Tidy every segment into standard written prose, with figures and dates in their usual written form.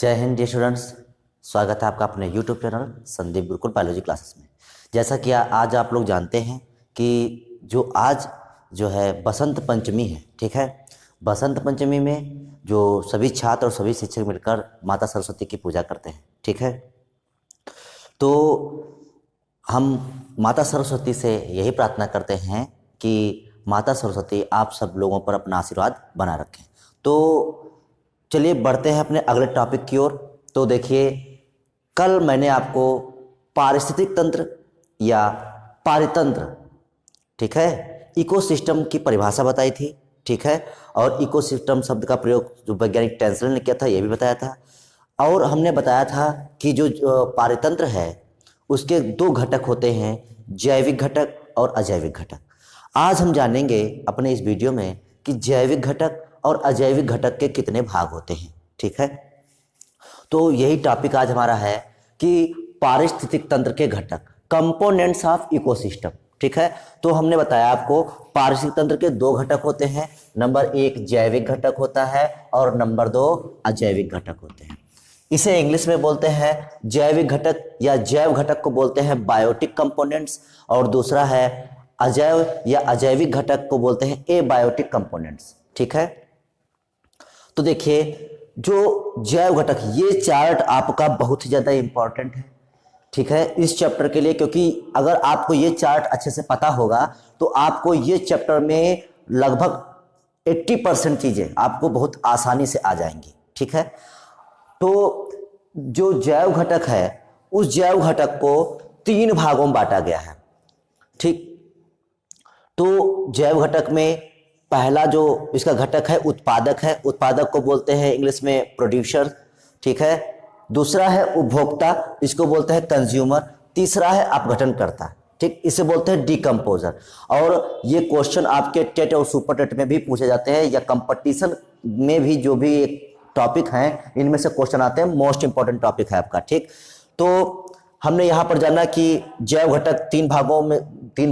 जय Hind dear students. स्वागत है आपका अपने YouTube channel Sandeep Gurukul biology classes में। जैसा कि आज आप लोग जानते हैं कि जो आज जो है बसंत पंचमी है, ठीक है। बसंत पंचमी में जो सभी छात्र और सभी शिक्षक मिलकर माता सरस्वती की पूजा करते हैं, ठीक है। तो हम माता सरस्वती से यही प्रार्थना करते हैं कि माता सरस्वती आप सब लोगों पर अपना आशीर्वाद बना रखें। तो चलिए बढ़ते हैं अपने अगले टॉपिक की ओर। तो देखिए, कल मैंने आपको पारिस्थितिक तंत्र या पारितंत्र, ठीक है, इकोसिस्टम की परिभाषा बताई थी, ठीक है। और इकोसिस्टम शब्द का प्रयोग जो वैज्ञानिक टेंसलर ने किया था ये भी बताया था। और हमने बताया था कि जो पारितंत्र है उसके दो घटक होते हैं, जैविक घटक और अजैविक घटक। आज हम जानेंगे अपने इस वीडियो में कि जैविक घटक और अजैविक घटक के कितने भाग होते हैं, ठीक है। तो यही टॉपिक आज हमारा है कि पारिस्थितिक तंत्र के घटक, कंपोनेंट्स ऑफ इकोसिस्टम, ठीक है। तो हमने बताया आपको पारिस्थितिक तंत्र के दो घटक होते हैं। नंबर एक जैविक घटक होता है और नंबर दो अजैविक घटक होते हैं। इसे इंग्लिश में बोलते हैं जैविक घटक या जैव घटक को बोलते हैं बायोटिक कंपोनेंट्स, और दूसरा है अजैव या अजैविक घटक को बोलते हैं एबायोटिक कंपोनेंट्स, ठीक है। तो देखिए, जो जैव घटक, ये चार्ट आपका बहुत ही ज्यादा इंपॉर्टेंट है, ठीक है, इस चैप्टर के लिए। क्योंकि अगर आपको ये चार्ट अच्छे से पता होगा तो आपको ये चैप्टर में लगभग 80% चीजें आपको बहुत आसानी से आ जाएंगी, ठीक है। तो जो जैव घटक है उस जैव घटक को 3 भागों में बांटा गया है, ठीक। तो जैव घटक में पहला जो इसका घटक है उत्पादक है, उत्पादक को बोलते हैं इंग्लिश में प्रोड्यूसर, ठीक है। दूसरा है उपभोक्ता, इसको बोलते हैं कंज्यूमर। तीसरा है अपघटनकर्ता, ठीक, इसे बोलते हैं डिकम्पोजर। और ये क्वेश्चन आपके टेट और सुपर टेट में भी पूछे जाते हैं, या कंपटीशन में भी जो भी टॉपिक हैं इनमें से क्वेश्चन आते हैं, मोस्ट इंपॉर्टेंट टॉपिक है आपका, ठीक। तो हमने यहाँ पर जाना कि जैव घटक 3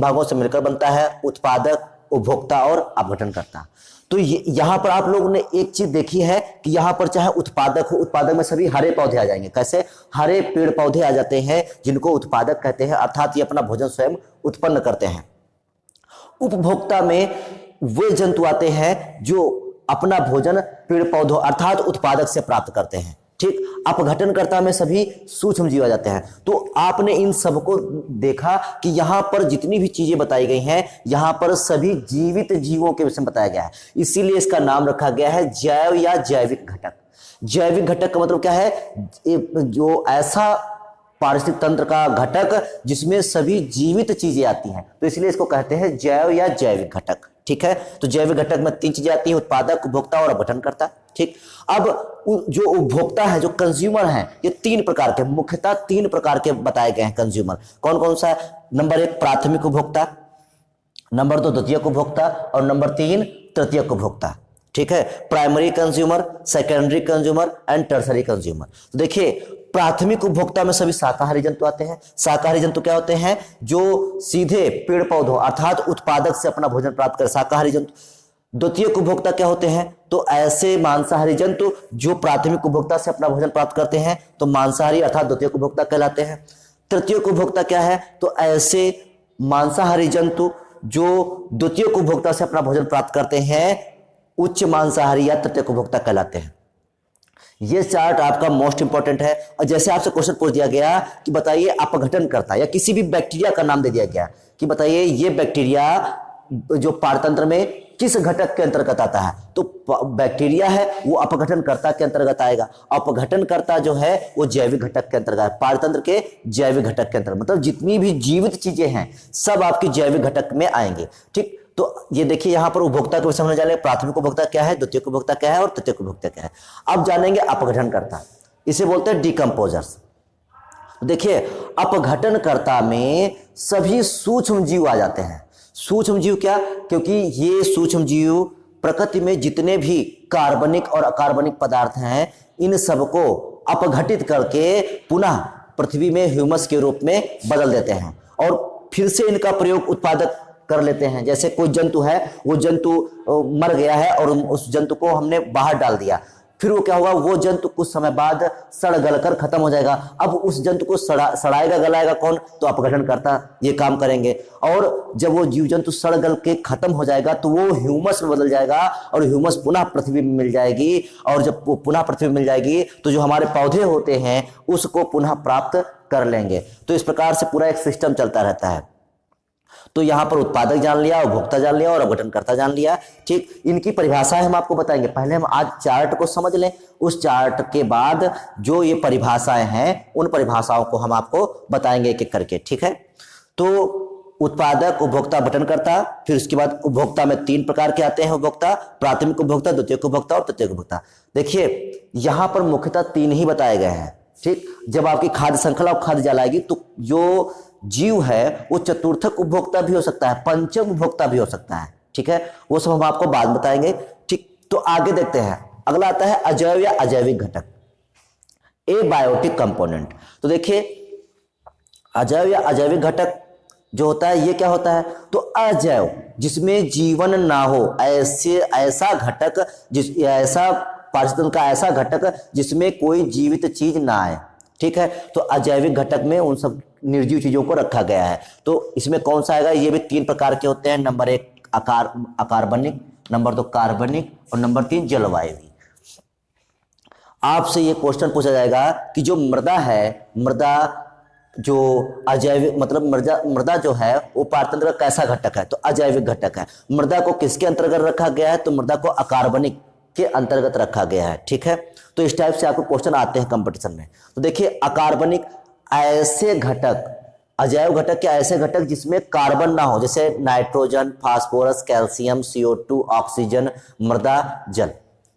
भागों से मिलकर बनता है, उत्पादक, उपभोक्ता और अपघटनकर्ता। तो यहाँ पर आप लोगों ने एक चीज देखी है कि यहाँ पर चाहे उत्पादक हो, उत्पादक में सभी हरे पौधे आ जाएंगे। कैसे? हरे पेड़ पौधे आ जाते हैं जिनको उत्पादक कहते हैं, अर्थात ये अपना भोजन स्वयं उत्पन्न करते हैं। उपभोक्ता में वे जंतु आते हैं जो अपना भोजन पेड़ पौधों अर्थात उत्पादक से प्राप्त करते हैं, ठीक। अपघटनकर्ता में सभी सूक्ष्म जीव आ जाते हैं। तो आपने इन सबको देखा कि यहां पर जितनी भी चीजें बताई गई हैं यहां पर सभी जीवित जीवों के विषय में बताया गया है, इसीलिए इसका नाम रखा गया है जैव या जैविक घटक। जैविक घटक का मतलब क्या है? जो ऐसा पारिस्थितिक तंत्र का घटक जिसमें सभी जीवित चीजें आती हैं, तो इसलिए इसको कहते हैं जैव या जैविक घटक, ठीक है। तो जैविक घटक में 3 चीजें आती हैं, उत्पादक, उपभोक्ता और अपघटनकर्ता, ठीक। अब जो उपभोक्ता है, जो कंज्यूमर है, ये 3 प्रकार के, मुख्यतः 3 प्रकार के बताए गए हैं कंज्यूमर। कौन कौन सा है? नंबर 1 प्राथमिक उपभोक्ता, नंबर 2 द्वितीयक उपभोक्ता और नंबर 3 तृतीयक उपभोक्ता, ठीक है। Primary consumer, secondary consumer and tertiary consumer. तो देखिए, प्राथमिक उपभोक्ता में सभी शाकाहारी जंतु आते हैं। शाकाहारी जंतु क्या होते हैं? जो सीधे पेड़ पौधों अर्थात उत्पादक से अपना भोजन प्राप्त कर, शाकाहारी जंतु। द्वितीयक उपभोक्ता क्या होते हैं? तो ऐसे मांसाहारी जंतु जो प्राथमिक उपभोक्ता से अपना भोजन प्राप्त करते हैं, तो मांसाहारी अर्थात द्वितीयक उपभोक्ता कहलाते हैं। तृतीयक उपभोक्ता क्या है? तो ऐसे मांसाहारी जंतु जो द्वितीयक उपभोक्ता से अपना भोजन प्राप्त करते हैं, उच्च मांसाहारी या तृतीयक उपभोक्ता कहलाते हैं। ये चार्ट आपका मोस्ट इंपॉर्टेंट है। और जैसे आपसे क्वेश्चन पूछ दिया गया कि बताइए अपघटनकर्ता, या किसी भी बैक्टीरिया का नाम दे दिया गया कि बताइए ये बैक्टीरिया जो पारतंत्र में किस घटक के अंतर्गत आता है, तो बैक्टीरिया है वो अपघटनकर्ता के अंतर्गत आएगा। अपघटनकर्ता जो है वो जैविक घटक के अंतर्गत, पारतंत्र के जैविक घटक के अंतर्गत। मतलब जितनी भी जीवित चीजें हैं सब आपकी जैविक घटक में आएंगे, ठीक। तो ये देखिए, यहां पर उपभोक्ता के विषय में जाने, प्राथमिक उपभोक्ता क्या है, द्वितीयक उपभोक्ता क्या है और तृतीयक उपभोक्ता क्या है। अब जानेंगे अपघटनकर्ता, इसे बोलते हैं डिकम्पोजर्स। देखिए, अपघटनकर्ता में सभी सूक्ष्म जीव आ जाते हैं। सूक्ष्म जीव क्या? क्योंकि ये सूक्ष्म जीव प्रकृति में जितने भी कार्बनिक और अकार्बनिक पदार्थ हैं इन सबको अपघटित करके पुनः पृथ्वी में ह्यूमस के रूप में बदल देते हैं और फिर से इनका प्रयोग उत्पादक कर लेते हैं। जैसे कोई जंतु है, वो जंतु मर गया है और उस जंतु को हमने बाहर डाल दिया, फिर वो क्या होगा, वो जंतु कुछ समय बाद सड़ गल कर खत्म हो जाएगा। अब उस जंतु को सड़ाएगा गलाएगा कौन, तो अपघटनकर्ता ये काम करेंगे। और जब वो जीव जंतु सड़ गल के खत्म हो जाएगा तो वो ह्यूमस में बदल जाएगा और ह्यूमस पुनः पृथ्वी में मिल जाएगी। और जब वो पुनः पृथ्वी में मिल जाएगी तो जो हमारे पौधे होते हैं उसको पुनः प्राप्त कर लेंगे। तो इस प्रकार से पूरा एक सिस्टम चलता रहता है। तो यहां पर उत्पादक जान लिया, उपभोक्ता जान लिया और अपघटनकर्ता जान लिया। ठीक, इनकी परिभाषाएं हम आपको बताएंगे। पहले हम आज चार्ट को समझ लें, उस चार्ट के बाद जो ये परिभाषाएं हैं उन परिभाषाओं को हम आपको बताएंगे एक एक करके। ठीक है, तो उत्पादक, उपभोक्ता, अपघटनकर्ता। फिर उसके बाद उपभोक्ता में 3 प्रकार के आते हैं उपभोक्ता, प्राथमिक उपभोक्ता, द्वितीयक उपभोक्ता और तृतीयक उपभोक्ता। देखिए यहां पर मुख्यतः 3 ही बताए गए हैं। ठीक, जब आपकी खाद्य श्रृंखला और खाद्य जाल आएगी तो जो जीव है वो चतुर्थक उपभोक्ता भी हो सकता है, पंचम उपभोक्ता भी हो सकता है। ठीक है, वो सब हम आपको बाद बताएंगे। ठीक, तो आगे देखते हैं। अगला आता है अजैव या अजैविक घटक, एबायोटिक कंपोनेंट। तो देखिए अजैव या अजैविक घटक जो होता है ये क्या होता है, तो अजैव जिसमें जीवन ना हो, ऐसा घटक ऐसा पारिस्थितिक का ऐसा घटक जिसमें कोई जीवित चीज ना आए। ठीक है, तो अजैविक घटक में उन सब निर्जीव चीजों को रखा गया है। तो इसमें कौन सा आएगा, ये भी 3 प्रकार के होते हैं। नंबर 1 अकार्बनिक, नंबर 2 कार्बनिक और नंबर 3 जलवायवी। आपसे ये क्वेश्चन पूछा जाएगा कि जो मृदा है, मृदा जो अजैविक मतलब मृदा जो है वो पारतंत्र का कैसा घटक है, तो अजैविक घटक है। मृदा को किसके अंतर्गत रखा गया है, तो मृदा को अकार्बनिक के अंतर्गत रखा गया है। ठीक है, तो इस टाइप से आपको क्वेश्चन आते हैं कंपटीशन में। तो देखिए अकार्बनिक ऐसे घटक, अजैव घटक के ऐसे घटक जिसमें कार्बन ना हो, जैसे nitrogen, phosphorus, calcium, CO2, oxygen, मृदा, जल।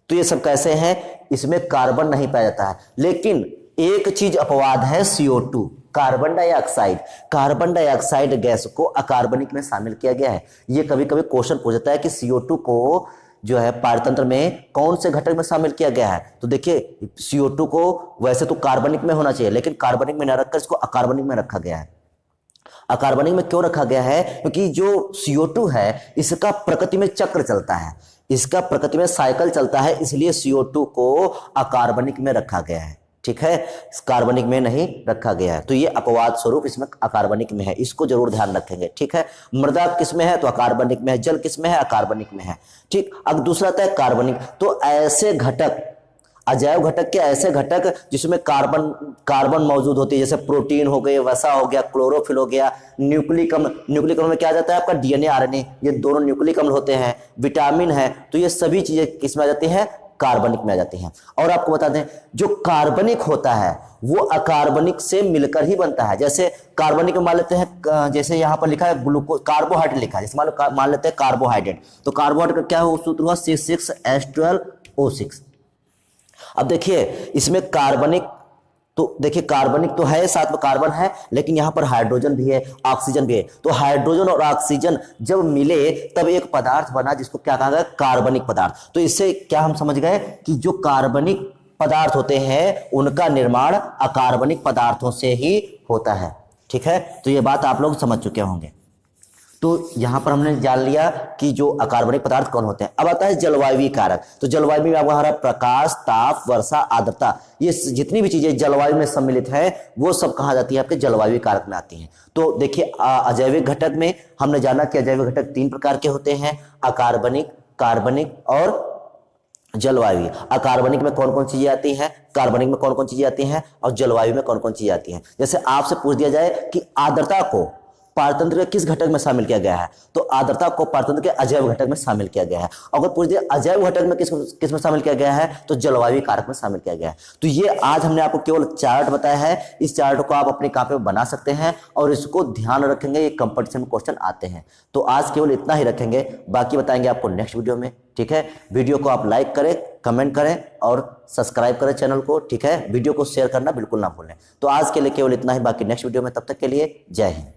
तो ये सब कैसे हैं, इसमें कार्बन नहीं पाया जाता है। लेकिन एक चीज अपवाद है, CO2, carbon dioxide. Carbon dioxide gas को अकार्बनिक में शामिल किया गया है। ये कभी कभी क्वेश्चन पूछता है कि CO2 को जो है पारतंत्र में कौन से घटक में शामिल किया गया है। तो देखिए CO2 को वैसे तो कार्बनिक में होना चाहिए, लेकिन कार्बनिक में न रखकर इसको अकार्बनिक में रखा गया है। अकार्बनिक में क्यों रखा गया है, क्योंकि जो CO2 है इसका प्रकृति में चक्र चलता है, इसका प्रकृति में साइकिल चलता है, इसलिए CO2 को अकार्बनिक में रखा गया है। ठीक है, कार्बनिक में नहीं रखा गया है। तो ये अपवाद स्वरूप इसमें अकार्बनिक में है, इसको जरूर ध्यान रखेंगे। ठीक है, मृदा किसमें है, तो अकार्बनिक में है। जल किसमें है, अकार्बनिक में है। ठीक, अब दूसरा आता है कार्बनिक। तो ऐसे घटक, अजैव घटक के ऐसे घटक जिसमें कार्बन मौजूद होती है, जैसे प्रोटीन हो गए, वसा हो गया, क्लोरोफिल हो गया, न्यूक्लिक अम्ल में क्या आ जाता है आपका DNA, RNA, ये दोनों न्यूक्लिक अम्ल होते हैं, विटामिन है। तो ये सभी चीजें किसमें आ जाती हैं, कार्बनिक में आ जाती हैं। और आपको बता दें जो कार्बनिक होता है वो अकार्बनिक से मिलकर ही बनता है। जैसे कार्बनिक में मान लेते हैं, जैसे यहाँ पर लिखा है ग्लूकोज, कार्बोहाइड्रेट लिखा है, जैसे मान लेते हैं कार्बोहाइड्रेट। तो कार्बोहाइड्रेट का क्या हो, सूत्र हुआ C6H12O6। अब देखिए इसमें कार्बनिक, तो देखिए कार्बनिक तो है, साथ में कार्बन है, लेकिन यहां पर हाइड्रोजन भी है, ऑक्सीजन भी है। तो हाइड्रोजन और ऑक्सीजन जब मिले तब एक पदार्थ बना जिसको क्या कहा गया, कार्बनिक पदार्थ। तो इससे क्या हम समझ गए कि जो कार्बनिक पदार्थ होते हैं उनका निर्माण अकार्बनिक पदार्थों से ही होता है। ठीक है, तो ये बात आप लोग समझ चुके होंगे। तो यहां पर हमने जान लिया कि जो अकार्बनिक पदार्थ कौन होते हैं। अब आता है जलवायु कारक। तो जलवायु में हमारा प्रकाश, ताप, वर्षा, आर्द्रता, ये जितनी भी चीजें जलवायु में सम्मिलित है वो सब कहा जाती है आपके जलवायु कारक में आती हैं। तो देखिए अजैविक घटक में हमने जाना कि अजैविक घटक 3 प्रकार के होते हैं, अकार्बनिक, कार्बनिक और जलवायु। अकार्बनिक में कौन कौन चीजें आती हैं, कार्बनिक में कौन कौन चीजें आती हैं और जलवायु में कौन कौन चीजें आती हैं। जैसे आपसे पूछ दिया जाए कि आर्द्रता को पारतंत्र के किस घटक में शामिल किया गया है, तो आर्द्रता को पारतंत्र के अजैव घटक में शामिल किया गया है। अगर पूछ दिया अजैव घटक में किस में शामिल किया गया है, तो जलवायु कारक में शामिल किया गया है। तो ये आज हमने आपको केवल चार्ट बताया है। इस चार्ट को आप अपनी कॉपी में बना सकते हैं और इसको ध्यान रखेंगे, ये कंपटीशन में क्वेश्चन आते हैं। तो आज केवल इतना ही रखेंगे, बाकी बताएंगे आपको नेक्स्ट वीडियो में। ठीक है, वीडियो को आप लाइक करें, कमेंट करें और सब्सक्राइब करें चैनल को। ठीक है, वीडियो को शेयर करना बिल्कुल ना भूलें। तो आज के लिए केवल इतना ही, बाकी नेक्स्ट वीडियो में, तब तक के लिए जय हिंद।